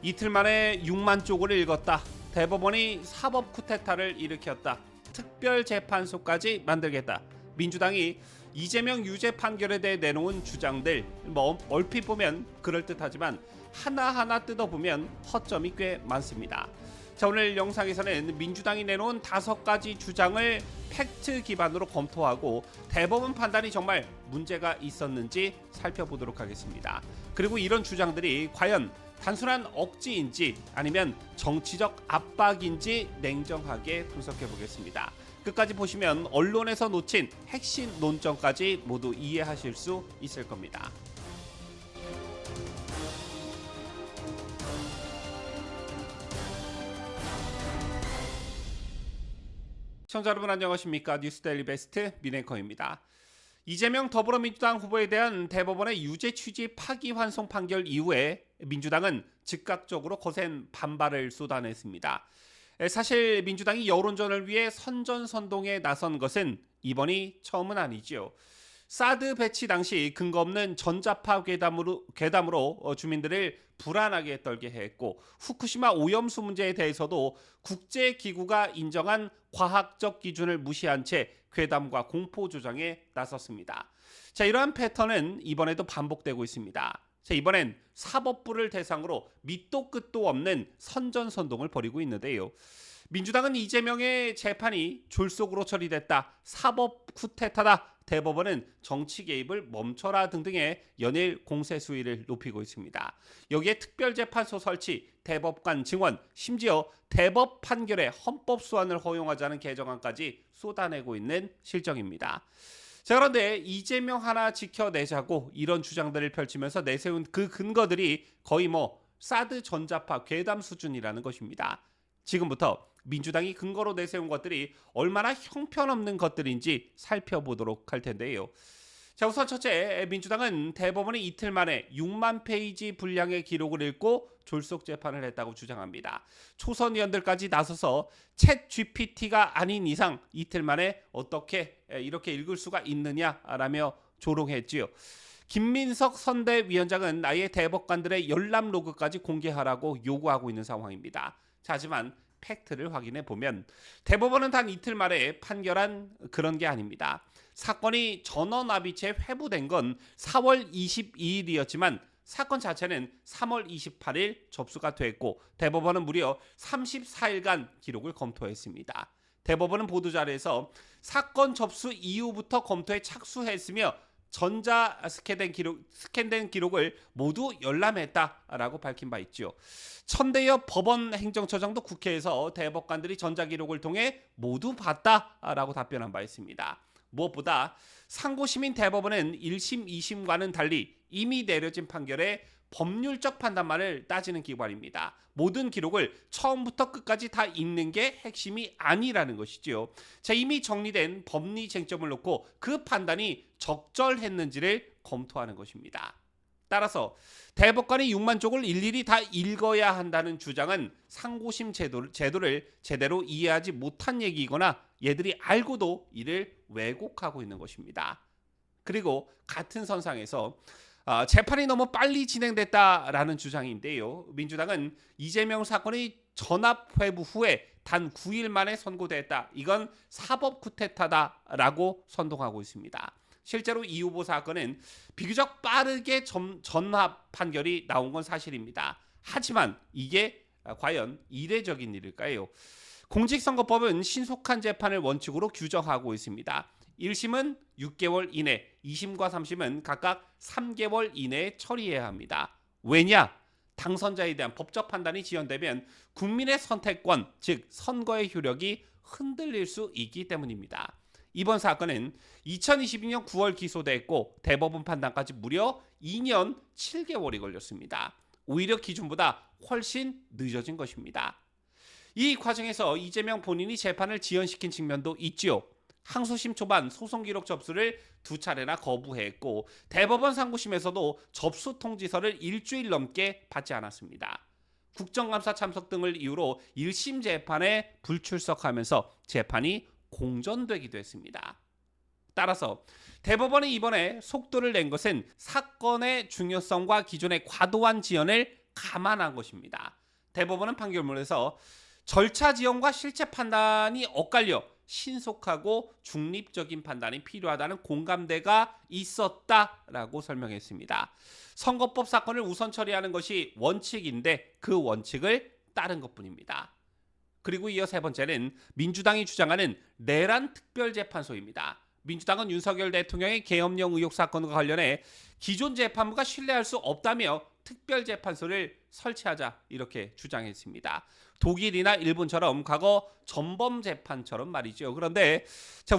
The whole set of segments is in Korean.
이틀 만에 6만 쪽을 읽었다. 대법원이 사법 쿠데타를 일으켰다. 특별재판소까지 만들겠다. 민주당이 이재명 유죄 판결에 대해 내놓은 주장들 얼핏 보면 그럴듯하지만 하나하나 뜯어보면 허점이 꽤 많습니다. 자, 오늘 영상에서는 민주당이 내놓은 5가지 주장을 팩트 기반으로 검토하고 대법원 판단이 정말 문제가 있었는지 살펴보도록 하겠습니다. 그리고 이런 주장들이 과연 단순한 억지인지 아니면 정치적 압박인지 냉정하게 분석해 보겠습니다. 끝까지 보시면 언론에서 놓친 핵심 논점까지 모두 이해하실 수 있을 겁니다. 시청자 여러분 안녕하십니까? 뉴스데일리 베스트 민앵커입니다. 이재명 더불어민주당 후보에 대한 대법원의 유죄 취지 파기환송 판결 이후에 민주당은 즉각적으로 거센 반발을 쏟아냈습니다. 사실 민주당이 여론전을 위해 선전선동에 나선 것은 이번이 처음은 아니지요. 사드 배치 당시 근거 없는 전자파 괴담으로 주민들을 불안하게 떨게 했고, 후쿠시마 오염수 문제에 대해서도 국제기구가 인정한 과학적 기준을 무시한 채 괴담과 공포 조장에 나섰습니다. 자, 이러한 패턴은 이번에도 반복되고 있습니다. 자, 이번엔 사법부를 대상으로 밑도 끝도 없는 선전선동을 벌이고 있는데요. 민주당은 이재명의 재판이 졸속으로 처리됐다, 사법 쿠데타다, 대법원은 정치 개입을 멈춰라 등등의 연일 공세 수위를 높이고 있습니다. 여기에 특별재판소 설치, 대법관 증원, 심지어 대법 판결에 헌법 소환을 허용하자는 개정안까지 쏟아내고 있는 실정입니다. 자, 그런데 이재명 하나 지켜내자고 이런 주장들을 펼치면서 내세운 그 근거들이 거의 사드 전자파 괴담 수준이라는 것입니다. 지금부터 민주당이 근거로 내세운 것들이 얼마나 형편없는 것들인지 살펴보도록 할 텐데요. 자, 우선 첫째, 민주당은 대법원이 이틀 만에 6만 페이지 분량의 기록을 읽고 졸속 재판을 했다고 주장합니다. 초선 의원들까지 나서서 챗 GPT가 아닌 이상 이틀 만에 어떻게 이렇게 읽을 수가 있느냐라며 조롱했지요. 김민석 선대위원장은 아예 대법관들의 열람 로그까지 공개하라고 요구하고 있는 상황입니다. 자, 하지만 팩트를 확인해 보면 대법원은 단 이틀 만에 판결한 그런 게 아닙니다. 사건이 전원합의체 회부된 건 4월 22일이었지만 사건 자체는 3월 28일 접수가 됐고 대법원은 무려 34일간 기록을 검토했습니다. 대법원은 보도자료에서 사건 접수 이후부터 검토에 착수했으며 전자 스캔된 기록을 모두 열람했다라고 밝힌 바 있죠. 천대엽 법원 행정처장도 국회에서 대법관들이 전자기록을 통해 모두 봤다라고 답변한 바 있습니다. 무엇보다 상고시민 대법원은 1심, 2심과는 달리 이미 내려진 판결에 법률적 판단만을 따지는 기관입니다. 모든 기록을 처음부터 끝까지 다 읽는 게 핵심이 아니라는 것이지요. 자, 이미 정리된 법리 쟁점을 놓고 그 판단이 적절했는지를 검토하는 것입니다. 따라서 대법관이 6만 쪽을 일일이 다 읽어야 한다는 주장은 상고심 제도를 제대로 이해하지 못한 얘기이거나 얘들이 알고도 이를 왜곡하고 있는 것입니다. 그리고 같은 선상에서 재판이 너무 빨리 진행됐다라는 주장인데요. 민주당은 이재명 사건이 전압 회부 후에 단 9일 만에 선고됐다, 이건 사법 쿠데타다라고 선동하고 있습니다. 실제로 이 후보 사건은 비교적 빠르게 전합 판결이 나온 건 사실입니다. 하지만 이게 과연 이례적인 일일까요? 공직선거법은 신속한 재판을 원칙으로 규정하고 있습니다. 1심은 6개월 이내, 2심과 3심은 각각 3개월 이내에 처리해야 합니다. 왜냐? 당선자에 대한 법적 판단이 지연되면 국민의 선택권, 즉 선거의 효력이 흔들릴 수 있기 때문입니다. 이번 사건은 2022년 9월 기소됐고 대법원 판단까지 무려 2년 7개월이 걸렸습니다. 오히려 기준보다 훨씬 늦어진 것입니다. 이 과정에서 이재명 본인이 재판을 지연시킨 측면도 있지요. 항소심 초반 소송 기록 접수를 2차례나 거부했고 대법원 상고심에서도 접수 통지서를 일주일 넘게 받지 않았습니다. 국정감사 참석 등을 이유로 1심 재판에 불출석하면서 재판이 공전되기도 했습니다. 따라서 대법원이 이번에 속도를 낸 것은 사건의 중요성과 기존의 과도한 지연을 감안한 것입니다. 대법원은 판결문에서 절차 지연과 실체 판단이 엇갈려 신속하고 중립적인 판단이 필요하다는 공감대가 있었다라고 설명했습니다. 선거법 사건을 우선 처리하는 것이 원칙인데 그 원칙을 따른 것뿐입니다. 그리고 이어 세 번째는 민주당이 주장하는 내란 특별재판소입니다. 민주당은 윤석열 대통령의 계엄령 의혹 사건과 관련해 기존 재판부가 신뢰할 수 없다며 특별재판소를 설치하자 이렇게 주장했습니다. 독일이나 일본처럼 과거 전범재판처럼 말이죠. 그런데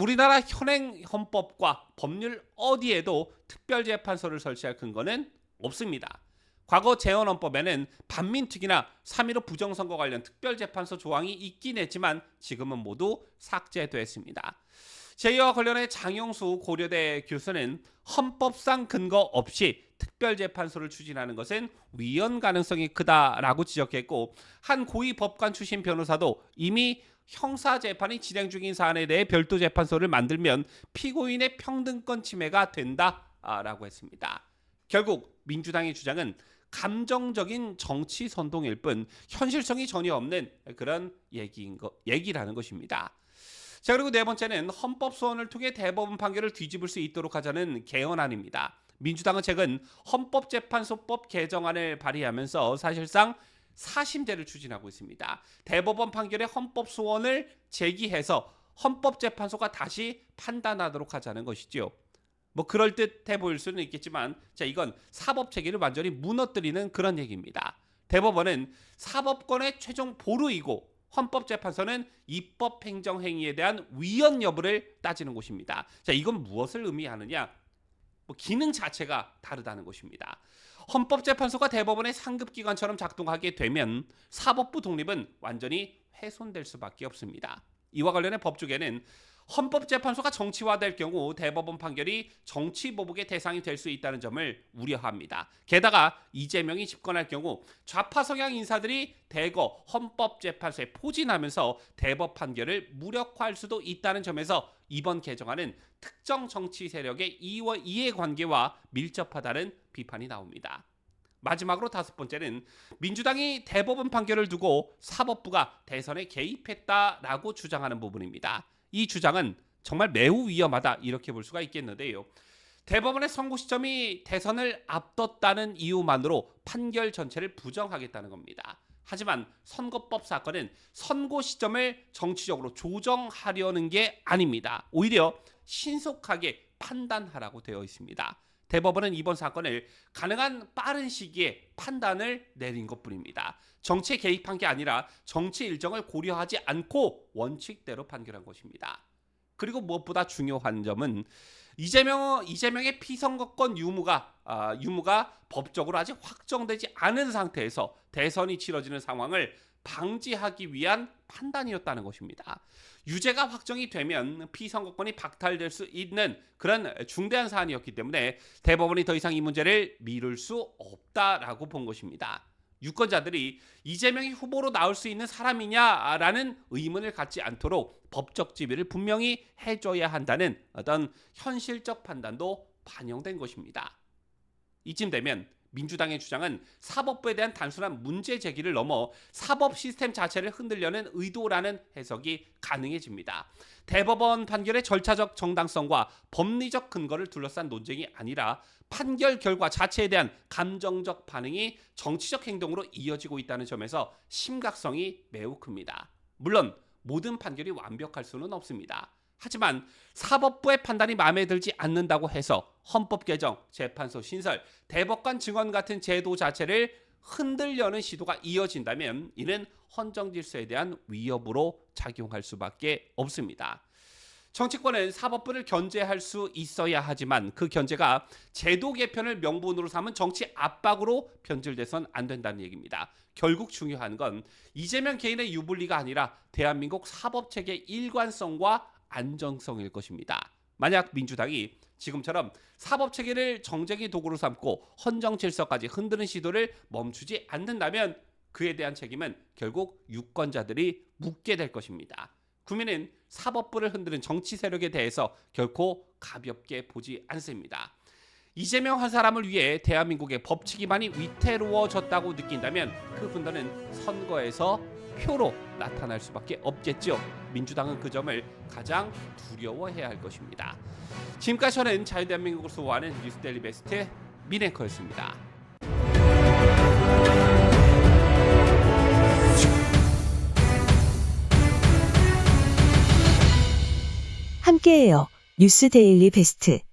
우리나라 현행 헌법과 법률 어디에도 특별재판소를 설치할 근거는 없습니다. 과거 재헌헌법에는 반민특위나 3.15 부정선거 관련 특별재판소 조항이 있긴 했지만 지금은 모두 삭제됐습니다. 제2와 관련해 장영수 고려대 교수는 헌법상 근거 없이 특별재판소를 추진하는 것은 위헌 가능성이 크다라고 지적했고, 한 고위 법관 출신 변호사도 이미 형사재판이 진행 중인 사안에 대해 별도 재판소를 만들면 피고인의 평등권 침해가 된다라고 했습니다. 결국 민주당의 주장은 감정적인 정치 선동일 뿐 현실성이 전혀 없는 그런 얘기라는 것입니다. 자, 그리고 네 번째는 헌법 소원을 통해 대법원 판결을 뒤집을 수 있도록 하자는 개헌안입니다. 민주당은 최근 헌법재판소법 개정안을 발의하면서 사실상 사심제를 추진하고 있습니다. 대법원 판결의 헌법 소원을 제기해서 헌법재판소가 다시 판단하도록 하자는 것이죠. 그럴듯해 보일 수는 있겠지만 이건 사법체계를 완전히 무너뜨리는 그런 얘기입니다. 대법원은 사법권의 최종 보루이고 헌법재판소는 입법행정행위에 대한 위헌 여부를 따지는 곳입니다. 이건 무엇을 의미하느냐? 기능 자체가 다르다는 것입니다. 헌법재판소가 대법원의 상급기관처럼 작동하게 되면 사법부 독립은 완전히 훼손될 수밖에 없습니다. 이와 관련해 법조계는 헌법재판소가 정치화될 경우 대법원 판결이 정치보복의 대상이 될 수 있다는 점을 우려합니다. 게다가 이재명이 집권할 경우 좌파 성향 인사들이 대거 헌법재판소에 포진하면서 대법 판결을 무력화할 수도 있다는 점에서 이번 개정안은 특정 정치 세력의 이해관계와 밀접하다는 비판이 나옵니다. 마지막으로 다섯 번째는 민주당이 대법원 판결을 두고 사법부가 대선에 개입했다라고 주장하는 부분입니다. 이 주장은 정말 매우 위험하다 이렇게 볼 수가 있겠는데요. 대법원의 선고 시점이 대선을 앞뒀다는 이유만으로 판결 전체를 부정하겠다는 겁니다. 하지만 선거법 사건은 선고 시점을 정치적으로 조정하려는 게 아닙니다. 오히려 신속하게 판단하라고 되어 있습니다. 대법원은 이번 사건을 가능한 빠른 시기에 판단을 내린 것뿐입니다. 정치에 개입한 게 아니라 정치 일정을 고려하지 않고 원칙대로 판결한 것입니다. 그리고 무엇보다 중요한 점은 이재명의 피선거권 유무가 법적으로 아직 확정되지 않은 상태에서 대선이 치러지는 상황을 방지하기 위한 판단이었다는 것입니다. 유죄가 확정이 되면 피선거권이 박탈될 수 있는 그런 중대한 사안이었기 때문에 대법원이 더 이상 이 문제를 미룰 수 없다라고 본 것입니다. 유권자들이 이재명이 후보로 나올 수 있는 사람이냐라는 의문을 갖지 않도록 법적 지위를 분명히 해줘야 한다는 어떤 현실적 판단도 반영된 것입니다. 이쯤 되면 민주당의 주장은 사법부에 대한 단순한 문제 제기를 넘어 사법 시스템 자체를 흔들려는 의도라는 해석이 가능해집니다. 대법원 판결의 절차적 정당성과 법리적 근거를 둘러싼 논쟁이 아니라 판결 결과 자체에 대한 감정적 반응이 정치적 행동으로 이어지고 있다는 점에서 심각성이 매우 큽니다. 물론 모든 판결이 완벽할 수는 없습니다. 하지만 사법부의 판단이 마음에 들지 않는다고 해서 헌법 개정, 재판소 신설, 대법관 증언 같은 제도 자체를 흔들려는 시도가 이어진다면 이는 헌정 질서에 대한 위협으로 작용할 수밖에 없습니다. 정치권은 사법부를 견제할 수 있어야 하지만 그 견제가 제도 개편을 명분으로 삼은 정치 압박으로 변질돼선 안 된다는 얘기입니다. 결국 중요한 건 이재명 개인의 유불리가 아니라 대한민국 사법체계의 일관성과 안정성일 것입니다. 만약 민주당이 지금처럼 사법체계를 정쟁의 도구로 삼고 헌정 질서까지 흔드는 시도를 멈추지 않는다면 그에 대한 책임은 결국 유권자들이 묻게 될 것입니다. 국민은 사법부를 흔드는 정치 세력에 대해서 결코 가볍게 보지 않습니다. 이재명 한 사람을 위해 대한민국의 법칙이 많이 위태로워졌다고 느낀다면 그분들은 선거에서 표로 나타날 수밖에 없겠죠. 민주당은 그 점을 가장 두려워해야 할 것입니다. 지금까지 저는 자유대한민국을 수호하는 뉴스데일리 베스트 민앵커였습니다. 함께해요. 뉴스데일리 베스트.